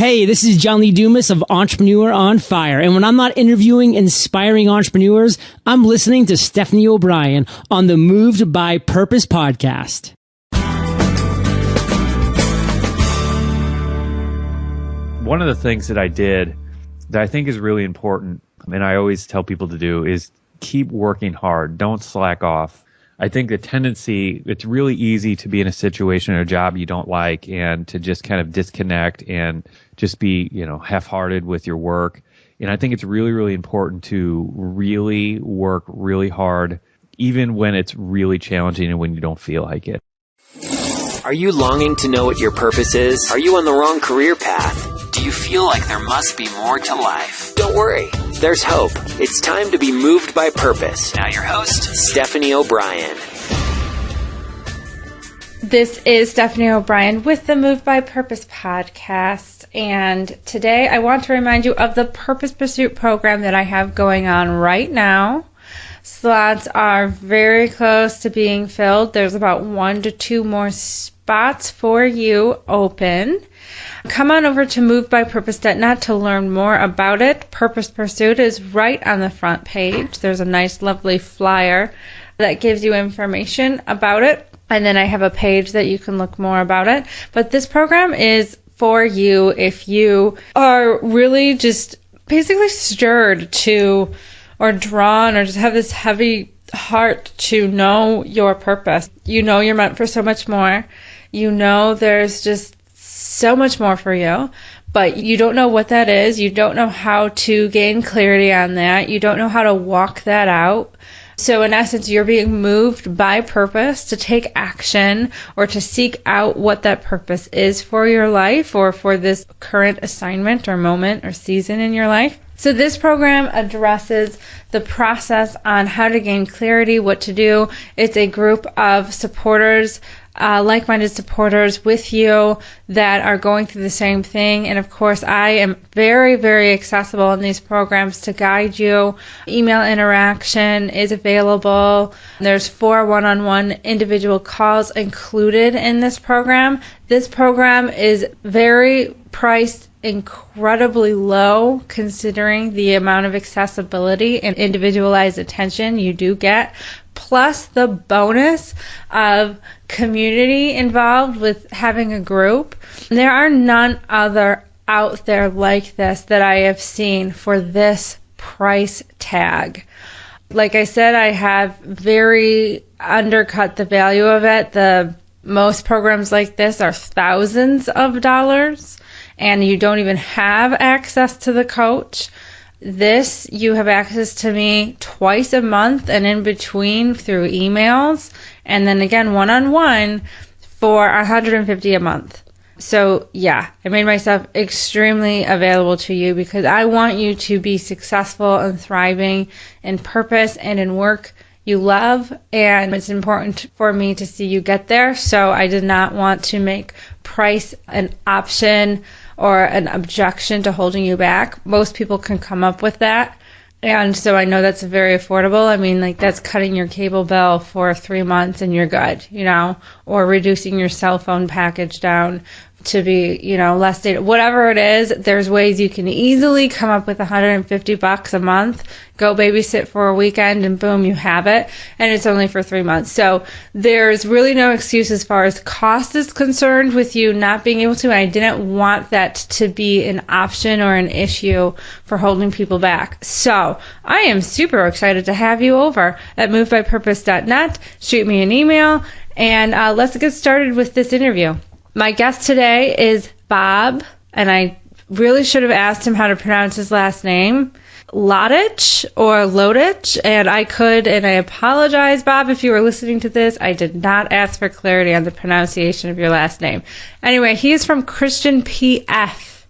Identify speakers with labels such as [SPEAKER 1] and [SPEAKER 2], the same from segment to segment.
[SPEAKER 1] Hey, this is John Lee Dumas of Entrepreneur on Fire. And when I'm not interviewing inspiring entrepreneurs, I'm listening to Stephanie O'Brien on the Moved by Purpose podcast.
[SPEAKER 2] One of the things that I did that I think is really important, and I always tell people to do, is keep working hard. Don't slack off. I think the tendency, it's really easy to be in a situation or a job you don't like and to just kind of disconnect and just be, half-hearted with your work. And I think it's really, really important to really work really hard, even when it's really challenging and when you don't feel like it.
[SPEAKER 3] Are you longing to know what your purpose is? Are you on the wrong career path? Do you feel like there must be more to life? Don't worry, there's hope. It's time to be moved by purpose. Now your host, Stephanie O'Brien.
[SPEAKER 4] This is Stephanie O'Brien with the Moved by Purpose podcast. And today I want to remind you of the Purpose Pursuit program that I have going on right now. Slots are very close to being filled. There's about 1 to 2 more spots for you open. Come on over to movedbypurpose.net to learn more about it. Purpose Pursuit is right on the front page. There's a nice, lovely flyer that gives you information about it. And then I have a page that you can look more about it. But this program is for you if you are really just basically stirred to, or drawn, or just have this heavy heart to know your purpose. You know you're meant for so much more. You know there's just so much more for you, but you don't know what that is. You don't know how to gain clarity on that. You don't know how to walk that out. So in essence, you're being moved by purpose to take action or to seek out what that purpose is for your life or for this current assignment or moment or season in your life. So this program addresses the process on how to gain clarity, what to do. It's a group of supporters, like-minded supporters with you that are going through the same thing. And of course, I am very, very accessible in these programs to guide you. Email interaction is available. There's 4 one-on-one individual calls included in this program. This program is very priced incredibly low considering the amount of accessibility and individualized attention you do get, plus the bonus of community involved with having a group. There are none other out there like this that I have seen for this price tag. Like I said, I have very undercut the value of it. The most programs like this are thousands of dollars, and you don't even have access to the coach. This, you have access to me twice a month and in between through emails, and then again one-on-one for $150 a month. So yeah, I made myself extremely available to you because I want you to be successful and thriving in purpose and in work you love, and it's important for me to see you get there. So I did not want to make price an option or an objection to holding you back. Most people can come up with that. And so I know that's very affordable. I mean, like that's cutting your cable bill for 3 months and you're good, or reducing your cell phone package down to be, less data. Whatever it is, there's ways you can easily come up with $150 a month, go babysit for a weekend, and boom, you have it. And it's only for 3 months. So there's really no excuse as far as cost is concerned with you not being able to. And I didn't want that to be an option or an issue for holding people back. So I am super excited to have you over at movedbypurpose.net. Shoot me an email, and let's get started with this interview. My guest today is Bob, and I really should have asked him how to pronounce his last name, Lotich or Lotich, and I apologize, Bob, if you were listening to this. I did not ask for clarity on the pronunciation of your last name. Anyway, he is from Christian PF,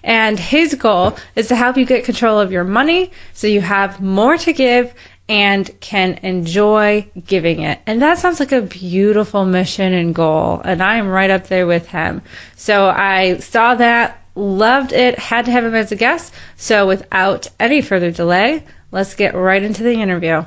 [SPEAKER 4] and his goal is to help you get control of your money so you have more to give and can enjoy giving it. And that sounds like a beautiful mission and goal, and I am right up there with him. So I saw that, loved it, had to have him as a guest. So without any further delay, let's get right into the interview.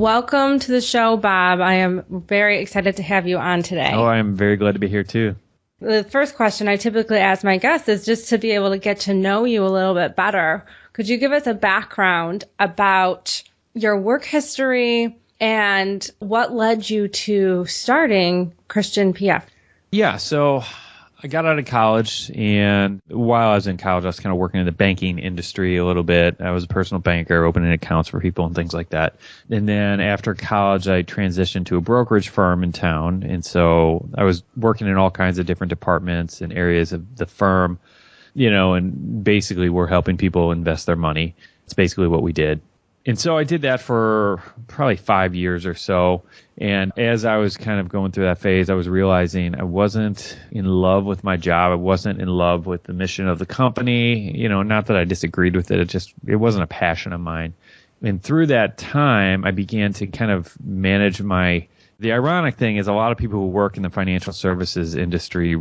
[SPEAKER 4] welcome to the show, Bob. I am very excited to have you on today.
[SPEAKER 2] Oh, I'm very glad to be here too.
[SPEAKER 4] The first question I typically ask my guests is just to be able to get to know you a little bit better. Could you give us a background about your work history and what led you to starting Christian PF?
[SPEAKER 2] Yeah, so I got out of college, and while I was in college, I was kind of working in the banking industry a little bit. I was a personal banker, opening accounts for people and things like that. And then after college, I transitioned to a brokerage firm in town. And so I was working in all kinds of different departments and areas of the firm, and basically we're helping people invest their money. It's basically what we did. And so I did that for probably 5 years or so. And as I was kind of going through that phase, I was realizing I wasn't in love with my job. I wasn't in love with the mission of the company. Not that I disagreed with it. It wasn't a passion of mine. And through that time, I began to kind of manage the ironic thing is a lot of people who work in the financial services industry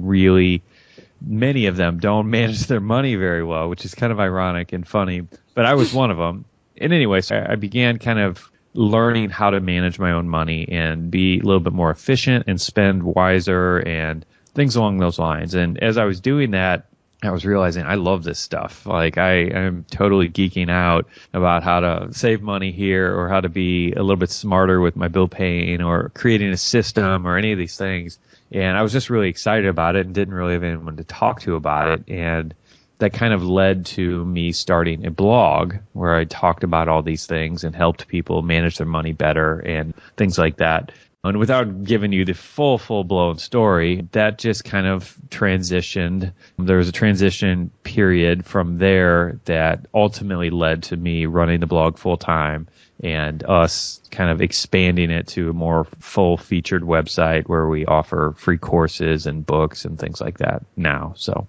[SPEAKER 2] many of them don't manage their money very well, which is kind of ironic and funny. But I was one of them. And anyway, so I began kind of learning how to manage my own money and be a little bit more efficient and spend wiser and things along those lines. And as I was doing that, I was realizing I love this stuff. Like I'm totally geeking out about how to save money here or how to be a little bit smarter with my bill paying or creating a system or any of these things. And I was just really excited about it and didn't really have anyone to talk to about it. And that kind of led to me starting a blog where I talked about all these things and helped people manage their money better and things like that. And without giving you the full-blown story, that just kind of transitioned. There was a transition period from there that ultimately led to me running the blog full-time and us kind of expanding it to a more full-featured website where we offer free courses and books and things like that now. So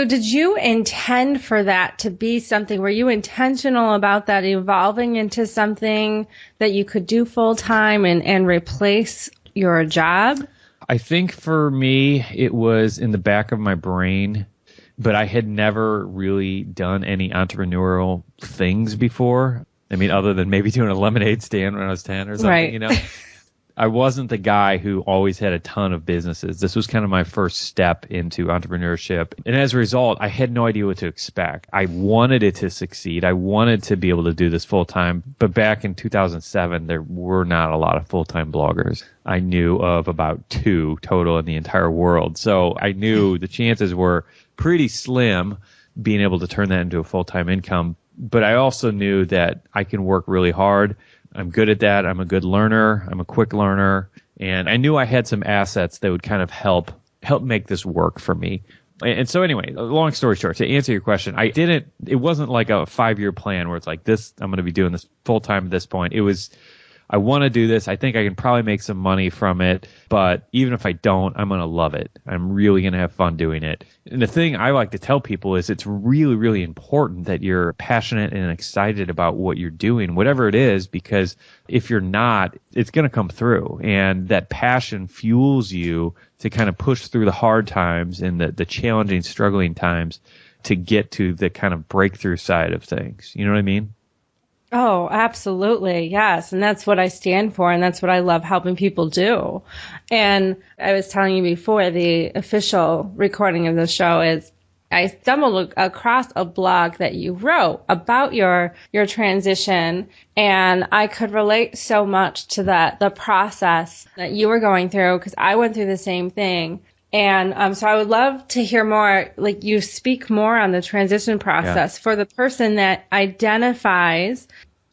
[SPEAKER 4] did you intend for that to be something? Were you intentional about that evolving into something that you could do full time and replace your job?
[SPEAKER 2] I think for me, it was in the back of my brain, but I had never really done any entrepreneurial things before. I mean, other than maybe doing a lemonade stand when I was 10 or something,
[SPEAKER 4] right.
[SPEAKER 2] I wasn't the guy who always had a ton of businesses. This was kind of my first step into entrepreneurship. And as a result, I had no idea what to expect. I wanted it to succeed. I wanted to be able to do this full time. But back in 2007, there were not a lot of full-time bloggers. I knew of about 2 total in the entire world. So I knew the chances were pretty slim being able to turn that into a full-time income. But I also knew that I can work really hard. I'm good at that. I'm a good learner. I'm a quick learner. And I knew I had some assets that would kind of help make this work for me. And so anyway, long story short, to answer your question, it wasn't like a 5-year plan where it's like this, I'm going to be doing this full time at this point. It was, I want to do this. I think I can probably make some money from it. But even if I don't, I'm going to love it. I'm really going to have fun doing it. And the thing I like to tell people is it's really, really important that you're passionate and excited about what you're doing, whatever it is, because if you're not, it's going to come through. And that passion fuels you to kind of push through the hard times and the challenging, struggling times to get to the kind of breakthrough side of things. You know what I mean?
[SPEAKER 4] Oh, absolutely. Yes. And that's what I stand for. And that's what I love helping people do. And I was telling you before, the official recording of the show is I stumbled across a blog that you wrote about your transition. And I could relate so much to the process that you were going through because I went through the same thing. And so I would love to hear more, like you speak more on the transition process for the person that identifies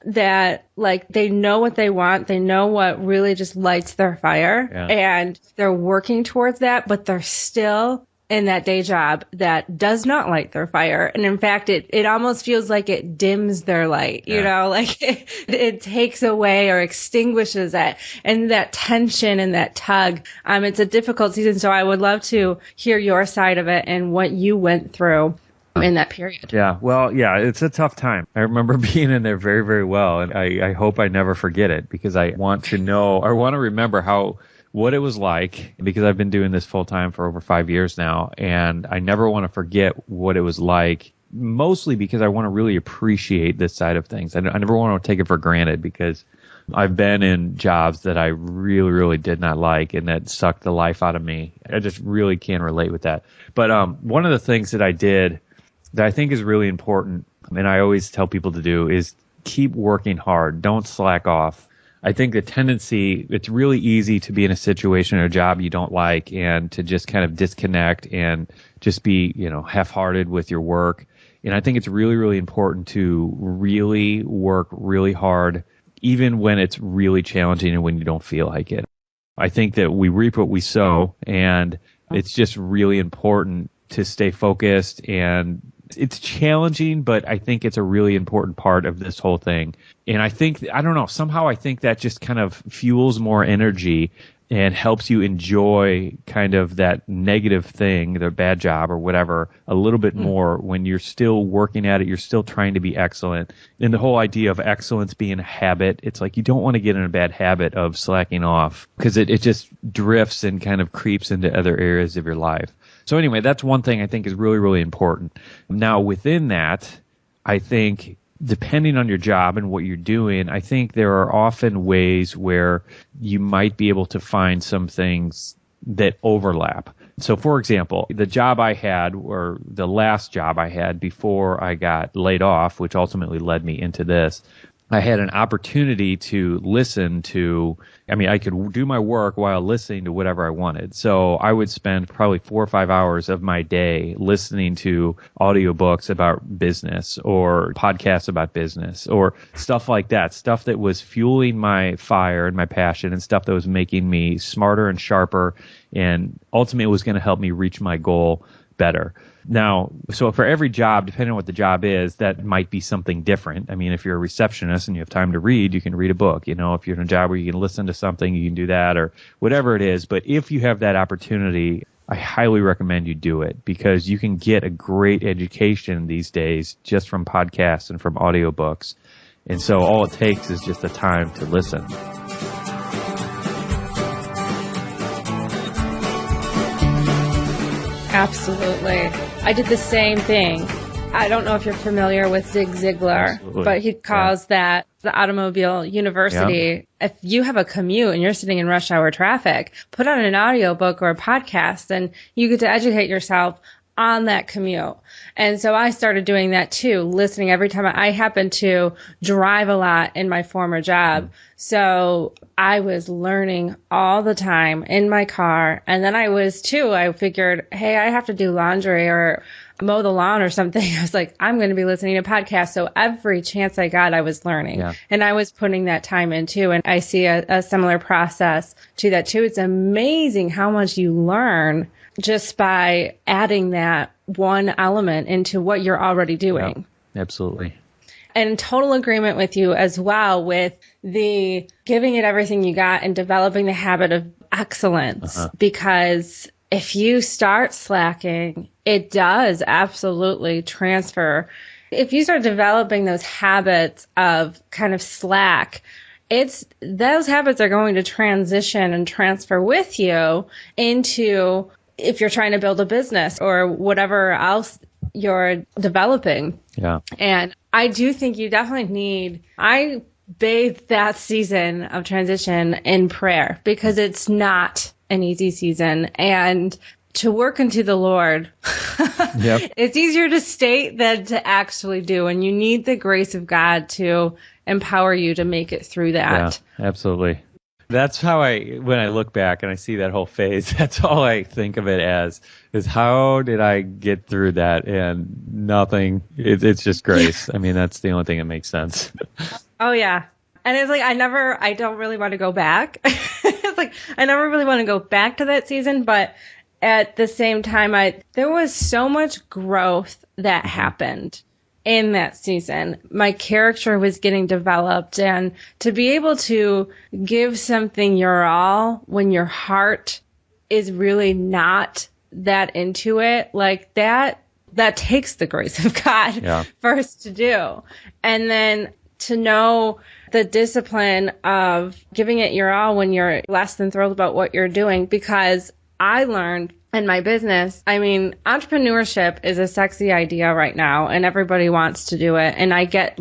[SPEAKER 4] that like they know what they want, they know what really just lights their fire, and they're working towards that, but they're still in that day job that does not light their fire. And in fact, it almost feels like it dims their light, you know, like it takes away or extinguishes it. And that tension and that tug, it's a difficult season. So I would love to hear your side of it and what you went through in that period.
[SPEAKER 2] Yeah. Well, yeah, it's a tough time. I remember being in there very, very well. And I hope I never forget it because I want to remember what it was like, because I've been doing this full time for over 5 years now, and I never want to forget what it was like, mostly because I want to really appreciate this side of things. I never want to take it for granted because I've been in jobs that I really, really did not like and that sucked the life out of me. I just really can't relate with that. But one of the things that I did that I think is really important, and I always tell people to do, is keep working hard. Don't slack off. I think the tendency, it's really easy to be in a situation or a job you don't like and to just kind of disconnect and just be, half-hearted with your work. And I think it's really, really important to really work really hard, even when it's really challenging and when you don't feel like it. I think that we reap what we sow, and it's just really important to stay focused. And it's challenging, but I think it's a really important part of this whole thing. And I think, I don't know, somehow I think that just kind of fuels more energy and helps you enjoy kind of that negative thing, the bad job or whatever, a little bit more when you're still working at it, you're still trying to be excellent. And the whole idea of excellence being a habit, it's like you don't want to get in a bad habit of slacking off because it just drifts and kind of creeps into other areas of your life. So anyway, that's one thing I think is really, really important. Now, within that, I think depending on your job and what you're doing, I think there are often ways where you might be able to find some things that overlap. So, for example, the job I had, or the last job I had before I got laid off, which ultimately led me into this, I had an opportunity to listen to, I could do my work while listening to whatever I wanted. So I would spend probably 4 or 5 hours of my day listening to audiobooks about business or podcasts about business or stuff like that, stuff that was fueling my fire and my passion and stuff that was making me smarter and sharper and ultimately was going to help me reach my goal better. Now, so for every job, depending on what the job is, that might be something different. If you're a receptionist and you have time to read, you can read a book. If you're in a job where you can listen to something, you can do that or whatever it is. But if you have that opportunity, I highly recommend you do it because you can get a great education these days just from podcasts and from audiobooks. And so all it takes is just the time to listen.
[SPEAKER 4] Absolutely. I did the same thing. I don't know if you're familiar with Zig Ziglar, but he calls that the automobile university. Yeah. If you have a commute and you're sitting in rush hour traffic, put on an audiobook or a podcast and you get to educate yourself on that commute. And so I started doing that too, listening every time. I happened to drive a lot in my former job. So I was learning all the time in my car. And then I figured, hey, I have to do laundry or mow the lawn or something. I was like, I'm going to be listening to podcasts. So every chance I got, I was learning. Yeah. And I was putting that time in too. And I see a similar process to that too. It's amazing how much you learn just by adding that one element into what you're already doing.
[SPEAKER 2] Yeah, absolutely.
[SPEAKER 4] And in total agreement with you as well with the giving it everything you got and developing the habit of excellence. Because if you start slacking, it does absolutely transfer. If you start developing those habits of kind of slack, those habits are going to transition and transfer with you into if you're trying to build a business or whatever else you're developing.
[SPEAKER 2] Yeah.
[SPEAKER 4] And I do think you definitely I bathe that season of transition in prayer because it's not an easy season. And to work into the Lord, it's easier to state than to actually do. And you need the grace of God to empower you to make it through that.
[SPEAKER 2] Yeah, absolutely. That's how when I look back and I see that whole phase, that's all I think of it as, is how did I get through that? And nothing, it's just grace. That's the only thing that makes sense.
[SPEAKER 4] Oh, yeah. And it's like, I don't really want to go back. It's like, I never really want to go back to that season, but at the same time, there was so much growth that happened in that season. My character was getting developed, and to be able to give something your all when your heart is really not that into it, like that takes the grace of God first to do. And then to know the discipline of giving it your all when you're less than thrilled about what you're doing, because I learned in my business, entrepreneurship is a sexy idea right now and everybody wants to do it. And I get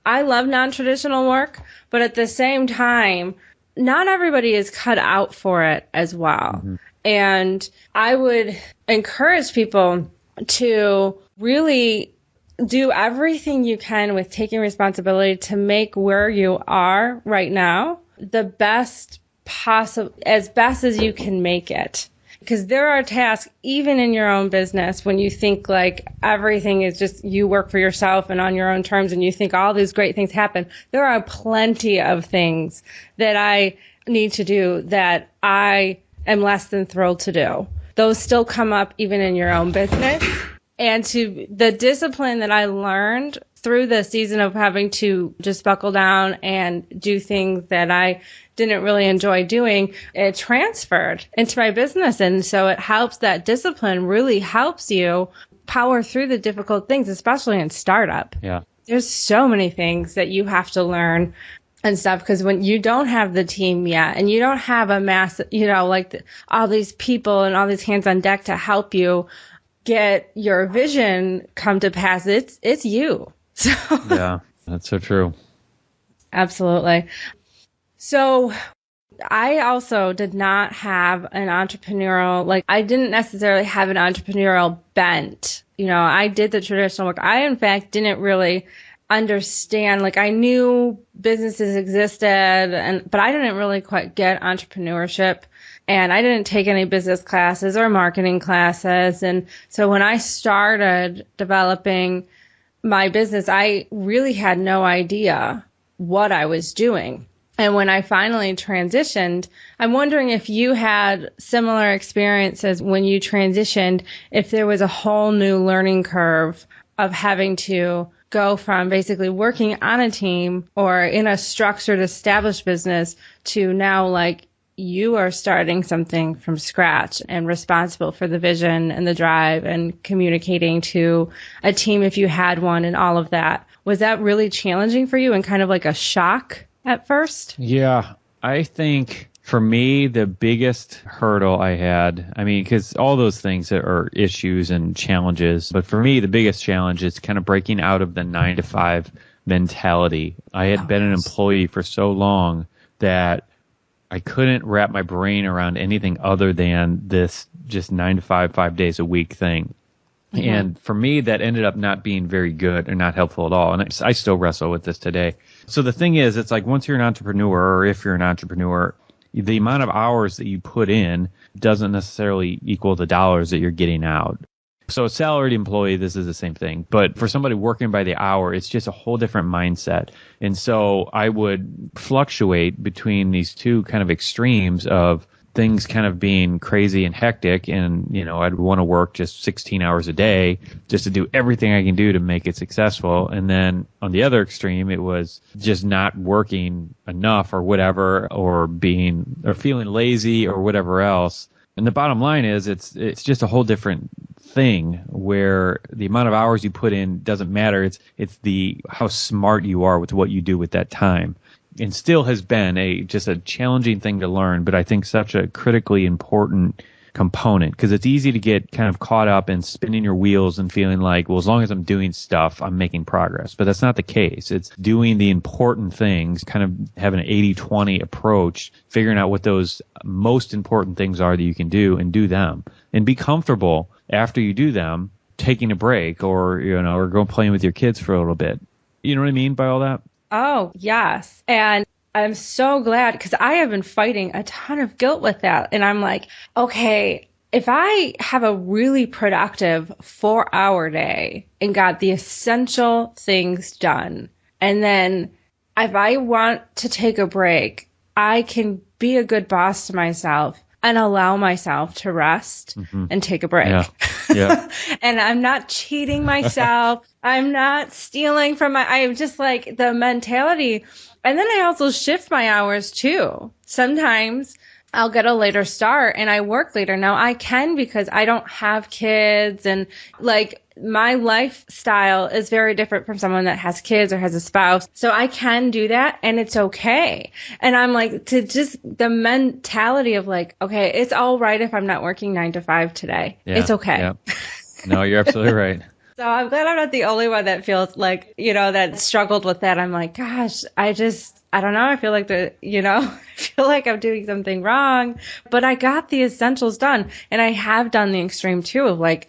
[SPEAKER 4] I love non-traditional work, but at the same time, not everybody is cut out for it as well. Mm-hmm. And I would encourage people to really do everything you can with taking responsibility to make where you are right now the best possible, as best as you can make it. Because there are tasks, even in your own business, when you think like everything is just you work for yourself and on your own terms and you think all these great things happen. There are plenty of things that I need to do that I am less than thrilled to do. Those still come up even in your own business. And to the discipline that I learned through the season of having to just buckle down and do things that I didn't really enjoy doing, it transferred into my business. And so it helps, that discipline really helps you power through the difficult things, especially in startup.
[SPEAKER 2] Yeah.
[SPEAKER 4] There's so many things that you have to learn and stuff, because when you don't have the team yet and you don't have a mass, all these people and all these hands on deck to help you get your vision come to pass, it's you. So
[SPEAKER 2] yeah, that's so true.
[SPEAKER 4] Absolutely. So I also did not have an entrepreneurial, I didn't necessarily have an entrepreneurial bent. I did the traditional work. I, in fact, didn't really understand, I knew businesses existed, but I didn't really quite get entrepreneurship. And I didn't take any business classes or marketing classes. And so when I started developing my business, I really had no idea what I was doing. And when I finally transitioned, I'm wondering if you had similar experiences when you transitioned, if there was a whole new learning curve of having to go from basically working on a team or in a structured, established business to now you are starting something from scratch and responsible for the vision and the drive and communicating to a team if you had one and all of that. Was that really challenging for you and kind of like a shock at first?
[SPEAKER 2] Yeah, I think for me, the biggest hurdle I had, because all those things are issues and challenges, but for me, the biggest challenge is kind of breaking out of the 9-to-5 mentality. I had been an employee for so long that I couldn't wrap my brain around anything other than this just 9-to-5, 5 days a week thing. Mm-hmm. And for me, that ended up not being very good or not helpful at all. And I still wrestle with this today. So the thing is, it's once you're an entrepreneur, or if you're an entrepreneur, the amount of hours that you put in doesn't necessarily equal the dollars that you're getting out. So a salaried employee, this is the same thing. But for somebody working by the hour, it's just a whole different mindset. And so I would fluctuate between these two kind of extremes of things kind of being crazy and hectic. And, I'd want to work just 16 hours a day just to do everything I can do to make it successful. And then on the other extreme, it was just not working enough or whatever, or feeling lazy or whatever else. And the bottom line is it's just a whole different thing where the amount of hours you put in doesn't matter. It's how smart you are with what you do with that time. And still has been just a challenging thing to learn, but I think such a critically important component, because it's easy to get kind of caught up in spinning your wheels and feeling like, well, as long as I'm doing stuff, I'm making progress. But that's not the case. It's doing the important things, kind of having an 80-20 approach, figuring out what those most important things are that you can do and do them, and be comfortable after you do them, taking a break or go playing with your kids for a little bit. You know what I mean by all that?
[SPEAKER 4] Oh, yes. And I'm so glad, because I have been fighting a ton of guilt with that. And I'm like, okay, if I have a really productive 4-hour day and got the essential things done, and then if I want to take a break, I can be a good boss to myself and allow myself to rest and take a break.
[SPEAKER 2] Yeah. Yeah.
[SPEAKER 4] And I'm not cheating myself. I'm not stealing from I'm just the mentality. And then I also shift my hours too. Sometimes I'll get a later start and I work later. Now I can, because I don't have kids, and my lifestyle is very different from someone that has kids or has a spouse. So I can do that and it's okay. And I'm to just the mentality of okay, it's all right if I'm not working 9 to 5 today.
[SPEAKER 2] Yeah,
[SPEAKER 4] it's okay.
[SPEAKER 2] Yeah. No, you're absolutely right.
[SPEAKER 4] So I'm glad I'm not the only one that feels like, that struggled with that. I'm like, gosh, I don't know. I feel like I feel like I'm doing something wrong, but I got the essentials done. And I have done the extreme too of like,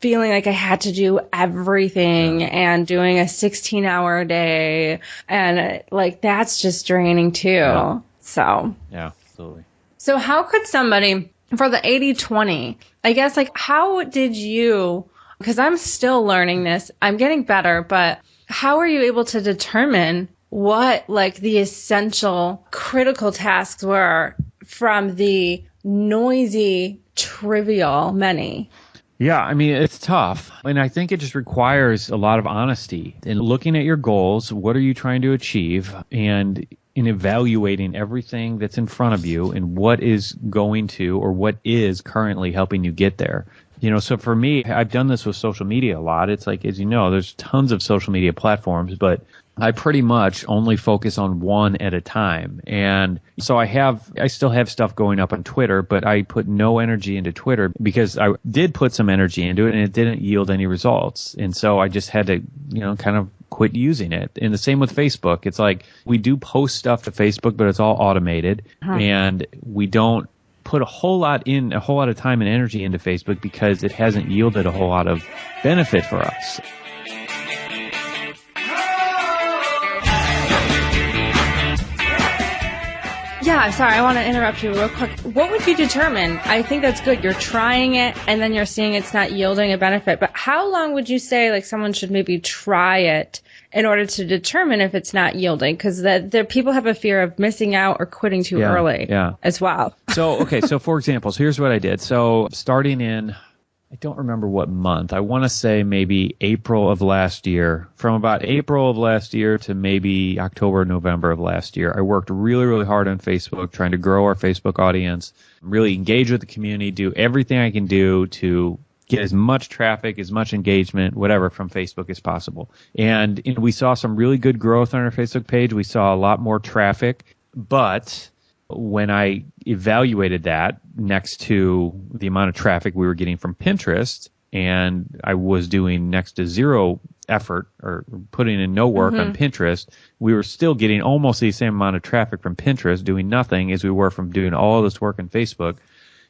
[SPEAKER 4] feeling like I had to do everything and doing a 16-hour day. And like, that's just draining too.
[SPEAKER 2] Yeah.
[SPEAKER 4] So.
[SPEAKER 2] Yeah, absolutely.
[SPEAKER 4] So how could somebody, for the 80-20, I guess, like, how did you, because I'm still learning this, I'm getting better, but how are you able to determine what, like, the essential critical tasks were from the noisy, trivial many?
[SPEAKER 2] Yeah, I mean, it's tough. And I think it just requires a lot of honesty in looking at your goals. What are you trying to achieve? And in evaluating everything that's in front of you and what is going to or what is currently helping you get there. So for me, I've done this with social media a lot. It's like, as you know, there's tons of social media platforms, but I pretty much only focus on one at a time. And so I still have stuff going up on Twitter, but I put no energy into Twitter because I did put some energy into it and it didn't yield any results. And so I just had to, kind of quit using it. And the same with Facebook. It's like we do post stuff to Facebook, but it's all automated and we don't put a whole lot of time and energy into Facebook because it hasn't yielded a whole lot of benefit for us.
[SPEAKER 4] Yeah, sorry, I want to interrupt you real quick. What would you determine? I think that's good. You're trying it and then you're seeing it's not yielding a benefit. But how long would you say like someone should maybe try it in order to determine if it's not yielding? Because the people have a fear of missing out or quitting too early as well.
[SPEAKER 2] So for example, so here's what I did. So starting in, I don't remember what month. I want to say maybe April of last year. From about April of last year to maybe October, November of last year, I worked really, really hard on Facebook, trying to grow our Facebook audience, really engage with the community, do everything I can do to get as much traffic, as much engagement, whatever, from Facebook as possible. And we saw some really good growth on our Facebook page. We saw a lot more traffic, but when I evaluated that next to the amount of traffic we were getting from Pinterest, and I was doing next to zero effort or putting in no work on Pinterest, we were still getting almost the same amount of traffic from Pinterest doing nothing as we were from doing all this work on Facebook.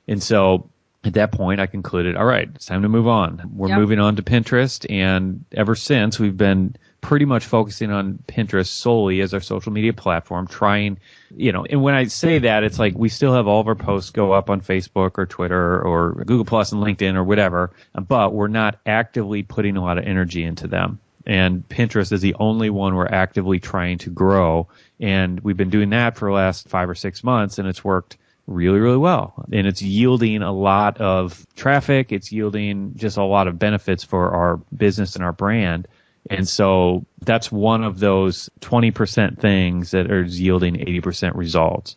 [SPEAKER 2] And so at that point, I concluded, all right, it's time to move on. We're moving on to Pinterest, and ever since, we've been pretty much focusing on Pinterest solely as our social media platform, trying, and when I say that, it's like we still have all of our posts go up on Facebook or Twitter or Google Plus and LinkedIn or whatever, but we're not actively putting a lot of energy into them. And Pinterest is the only one we're actively trying to grow. And we've been doing that for the last 5 or 6 months, and it's worked really, really well. And it's yielding a lot of traffic. It's yielding just a lot of benefits for our business and our brand. And so that's one of those 20% things that are yielding 80% results.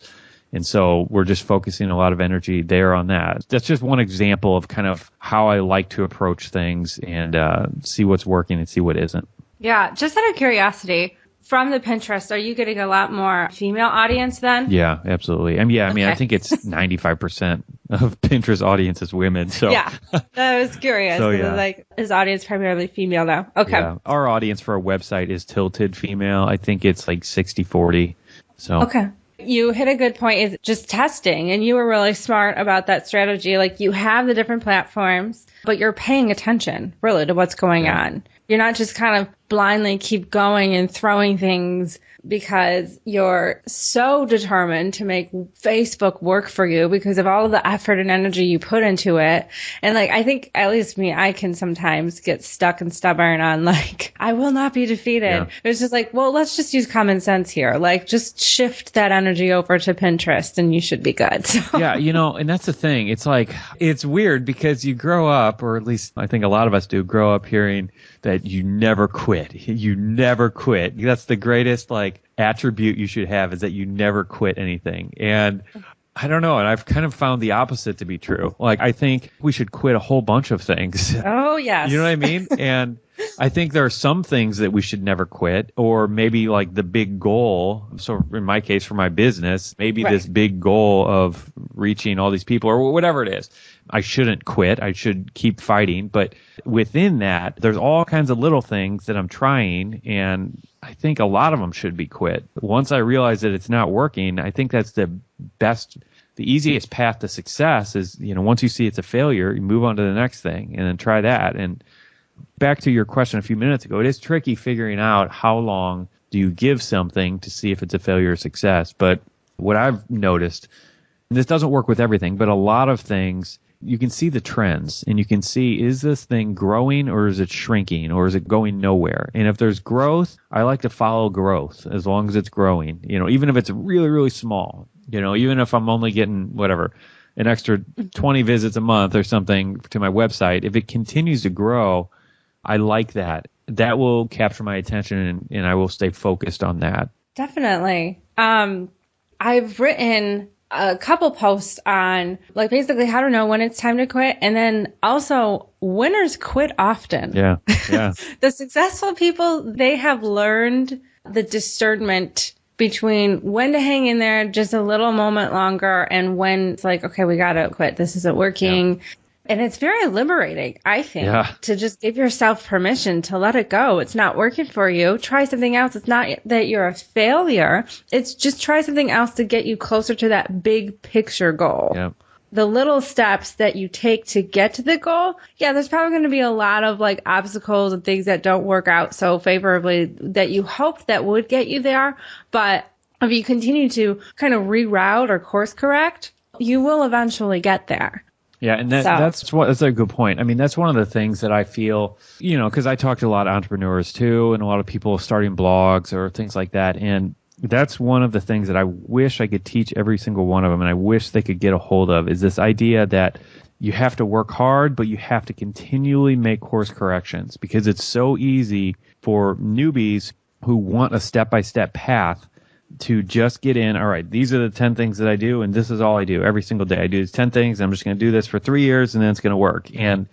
[SPEAKER 2] And so we're just focusing a lot of energy there on that. That's just one example of kind of how I like to approach things and see what's working and see what isn't.
[SPEAKER 4] Yeah, just out of curiosity, from the Pinterest, are you getting a lot more female audience then?
[SPEAKER 2] Yeah, absolutely. I think it's 95% of Pinterest audience is women. So
[SPEAKER 4] yeah, I was curious. So, yeah. Like, is audience primarily female now? Okay. Yeah.
[SPEAKER 2] Our audience for our website is tilted female. I think it's like 60-40. So
[SPEAKER 4] okay. You hit a good point, is just testing, and you were really smart about that strategy. Like, you have the different platforms, but you're paying attention really to what's going on. You're not just kind of blindly keep going and throwing things because you're so determined to make Facebook work for you because of all of the effort and energy you put into it. And like, I think, at least me, I can sometimes get stuck and stubborn on like, I will not be defeated. Yeah. It's just like, well, let's just use common sense here. Like, just shift that energy over to Pinterest and you should be good. So.
[SPEAKER 2] Yeah, and that's the thing. It's like, it's weird because you grow up, or at least I think a lot of us do, grow up hearing that you never quit. You never quit. That's the greatest attribute you should have, is that you never quit anything. And I don't know. And I've kind of found the opposite to be true. Like, I think we should quit a whole bunch of things.
[SPEAKER 4] Oh, yes.
[SPEAKER 2] You know what I mean? And I think there are some things that we should never quit, or maybe like the big goal. So in my case, for my business, maybe this big goal of reaching all these people or whatever it is. I shouldn't quit. I should keep fighting. But within that, there's all kinds of little things that I'm trying, and I think a lot of them should be quit. Once I realize that it's not working, I think that's the easiest path to success is, once you see it's a failure, you move on to the next thing and then try that. And back to your question a few minutes ago, it is tricky figuring out how long do you give something to see if it's a failure or success. But what I've noticed, and this doesn't work with everything, but a lot of things, you can see the trends and you can see, is this thing growing or is it shrinking or is it going nowhere? And if there's growth, I like to follow growth as long as it's growing, even if it's really, really small, even if I'm only getting an extra 20 visits a month or something to my website. If it continues to grow, I like that. That will capture my attention and I will stay focused on that.
[SPEAKER 4] Definitely. I've written a couple posts on basically how to know when it's time to quit, and then also winners quit often.
[SPEAKER 2] Yeah.
[SPEAKER 4] The successful people, they have learned the discernment between when to hang in there just a little moment longer and when it's like, okay, we got to quit. This isn't working. Yeah. And it's very liberating, I think, to just give yourself permission to let it go. It's not working for you. Try something else. It's not that you're a failure. It's just try something else to get you closer to that big picture goal.
[SPEAKER 2] Yep.
[SPEAKER 4] The little steps that you take to get to the goal, there's probably going to be a lot of obstacles and things that don't work out so favorably that you hoped that would get you there. But if you continue to kind of reroute or course correct, you will eventually get there.
[SPEAKER 2] Yeah, and that's a good point. I mean, that's one of the things that I feel, because I talk to a lot of entrepreneurs too, and a lot of people starting blogs or things like that. And that's one of the things that I wish I could teach every single one of them, and I wish they could get a hold of, is this idea that you have to work hard, but you have to continually make course corrections, because it's so easy for newbies who want a step-by-step path to just get in. All right, these are the 10 things that I do, and this is all I do every single day. I do these 10 things, and I'm just going to do this for 3 years, and then it's going to work. And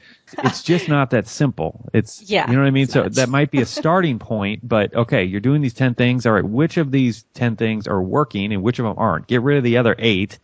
[SPEAKER 2] it's just not that simple. It's, you know what I mean? So that might be a starting point, but okay, you're doing these 10 things. All right, which of these 10 things are working and which of them aren't? Get rid of the other 8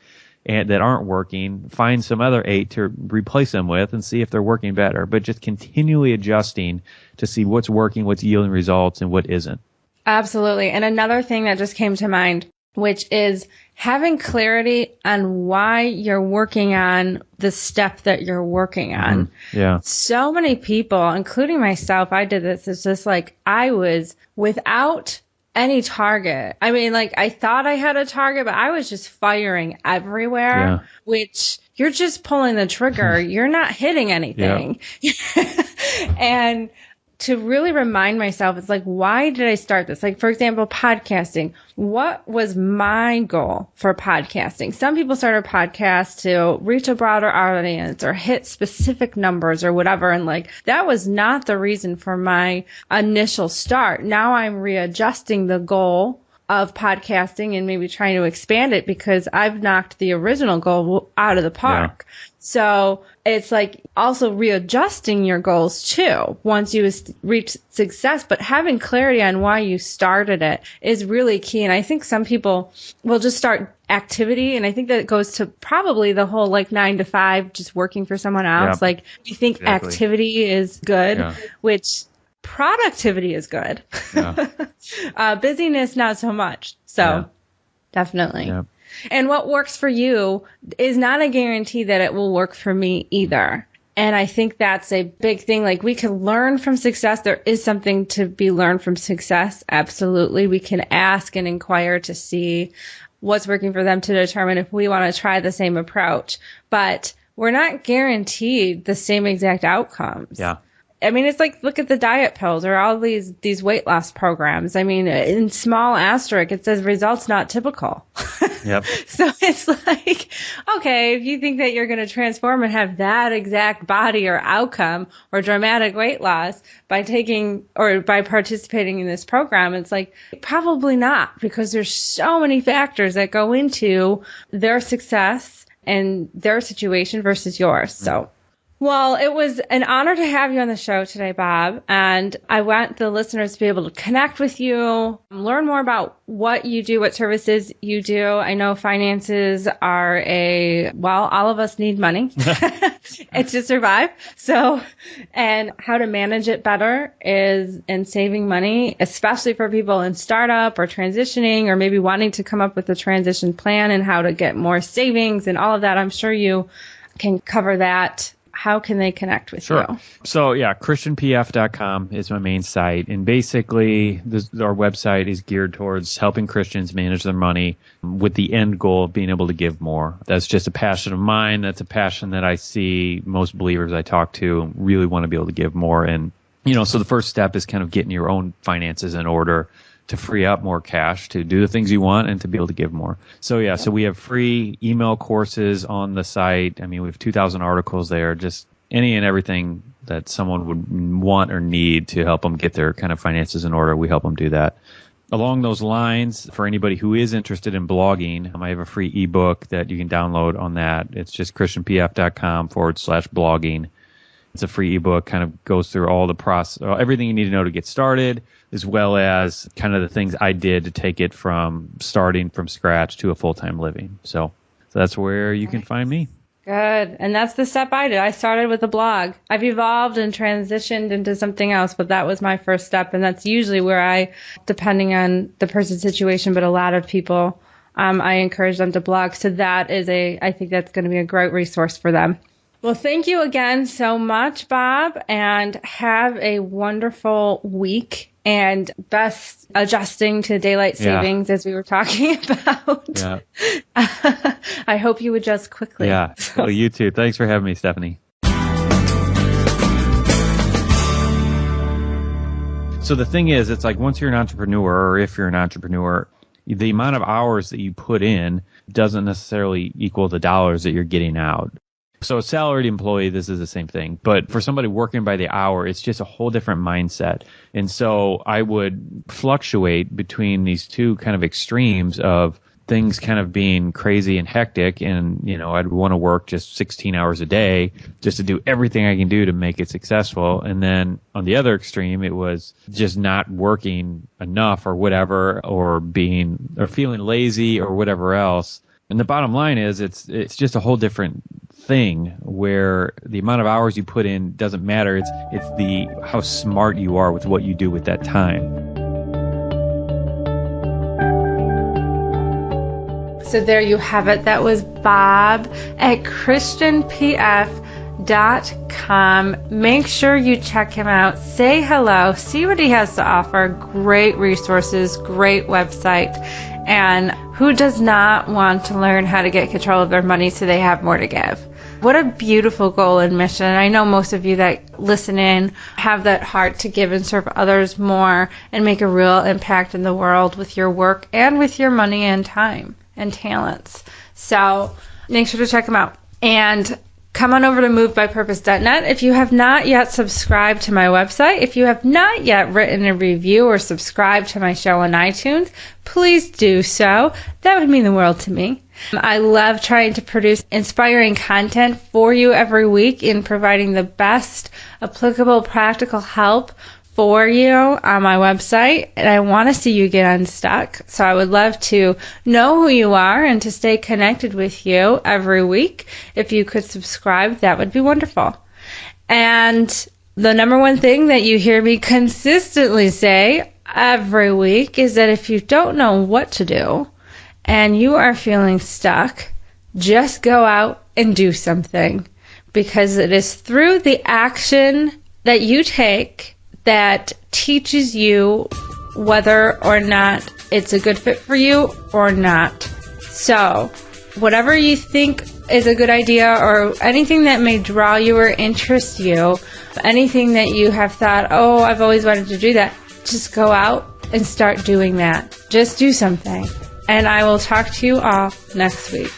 [SPEAKER 2] that aren't working. Find some other 8 to replace them with and see if they're working better. But just continually adjusting to see what's working, what's yielding results, and what isn't.
[SPEAKER 4] Absolutely. And another thing that just came to mind, which is having clarity on why you're working on the step that you're working on.
[SPEAKER 2] Mm-hmm. Yeah.
[SPEAKER 4] So many people, including myself, I did this. It's just I was without any target. I mean, I thought I had a target, but I was just firing everywhere, which you're just pulling the trigger. You're not hitting anything. And to really remind myself, it's why did I start this? For example, podcasting. What was my goal for podcasting? Some people start a podcast to reach a broader audience or hit specific numbers or whatever. And that was not the reason for my initial start. Now I'm readjusting the goal of podcasting and maybe trying to expand it because I've knocked the original goal out of the park. So it's also readjusting your goals too once you reach success, but having clarity on why you started it is really key. And I think some people will just start activity. And I think that it goes to probably the whole 9 to 5, just working for someone else. You think activity is good, which productivity is good. Busyness, not so much. So definitely. Yeah. And what works for you is not a guarantee that it will work for me either. And I think that's a big thing. We can learn from success. There is something to be learned from success. Absolutely. We can ask and inquire to see what's working for them to determine if we want to try the same approach. But we're not guaranteed the same exact outcomes.
[SPEAKER 2] Yeah.
[SPEAKER 4] I mean, it's look at the diet pills or all these weight loss programs. I mean, in small asterisk, it says results not typical.
[SPEAKER 2] Yep.
[SPEAKER 4] So it's okay, if you think that you're going to transform and have that exact body or outcome or dramatic weight loss by taking or by participating in this program, it's probably not, because there's so many factors that go into their success and their situation versus yours. So. Well, it was an honor to have you on the show today, Bob. And I want the listeners to be able to connect with you, learn more about what you do, what services you do. I know finances are all of us need money. It's to survive. So, and how to manage it better in saving money, especially for people in startup or transitioning or maybe wanting to come up with a transition plan and how to get more savings and all of that. I'm sure you can cover that. How can they connect with you?
[SPEAKER 2] So, ChristianPF.com is my main site. And basically, our website is geared towards helping Christians manage their money with the end goal of being able to give more. That's just a passion of mine. That's a passion that I see most believers I talk to really want to be able to give more. And, so the first step is kind of getting your own finances in order to free up more cash to do the things you want and to be able to give more. So we have free email courses on the site. I mean, we have 2,000 articles there, just any and everything that someone would want or need to help them get their kind of finances in order. We help them do that. Along those lines, for anybody who is interested in blogging, I have a free ebook that you can download on that. It's just christianpf.com/blogging. It's a free ebook, kind of goes through all the process, everything you need to know to get started, as well as kind of the things I did to take it from starting from scratch to a full-time living. So that's where you can find me.
[SPEAKER 4] Good. And that's the step I did. I started with a blog. I've evolved and transitioned into something else, but that was my first step. And that's usually where depending on the person's situation, but a lot of people, I encourage them to blog. So I think that's going to be a great resource for them. Well, thank you again so much, Bob, and have a wonderful week and best adjusting to daylight savings as we were talking about. Yeah. I hope you adjust quickly.
[SPEAKER 2] Yeah. Well, you too. Thanks for having me, Stephanie. So the thing is, it's like once you're an entrepreneur, or if you're an entrepreneur, the amount of hours that you put in doesn't necessarily equal the dollars that you're getting out. So a salaried employee, this is the same thing. But for somebody working by the hour, it's just a whole different mindset. And so I would fluctuate between these two kind of extremes of things kind of being crazy and hectic. And, I'd want to work just 16 hours a day just to do everything I can do to make it successful. And then on the other extreme, it was just not working enough or whatever, or feeling lazy or whatever else. And the bottom line is it's just a whole different thing where the amount of hours you put in doesn't matter. It's how smart you are with what you do with that time.
[SPEAKER 4] So there you have it. That was Bob at ChristianPF.com. Make sure you check him out. Say hello. See what he has to offer. Great resources, great website. And who does not want to learn how to get control of their money so they have more to give? What a beautiful goal and mission. I know most of you that listen in have that heart to give and serve others more and make a real impact in the world with your work and with your money and time and talents. So make sure to check them out. And come on over to movedbypurpose.net. If you have not yet subscribed to my website, if you have not yet written a review or subscribed to my show on iTunes, please do so. That would mean the world to me. I love trying to produce inspiring content for you every week in providing the best applicable practical help for you on my website, and I want to see you get unstuck. So I would love to know who you are and to stay connected with you every week. If you could subscribe, that would be wonderful. And the number one thing that you hear me consistently say every week is that if you don't know what to do and you are feeling stuck, just go out and do something, because it is through the action that you take that teaches you whether or not it's a good fit for you or not. So, whatever you think is a good idea, or anything that may draw you or interest you, anything that you have thought, oh, I've always wanted to do that, just go out and start doing that. Just do something. And I will talk to you all next week.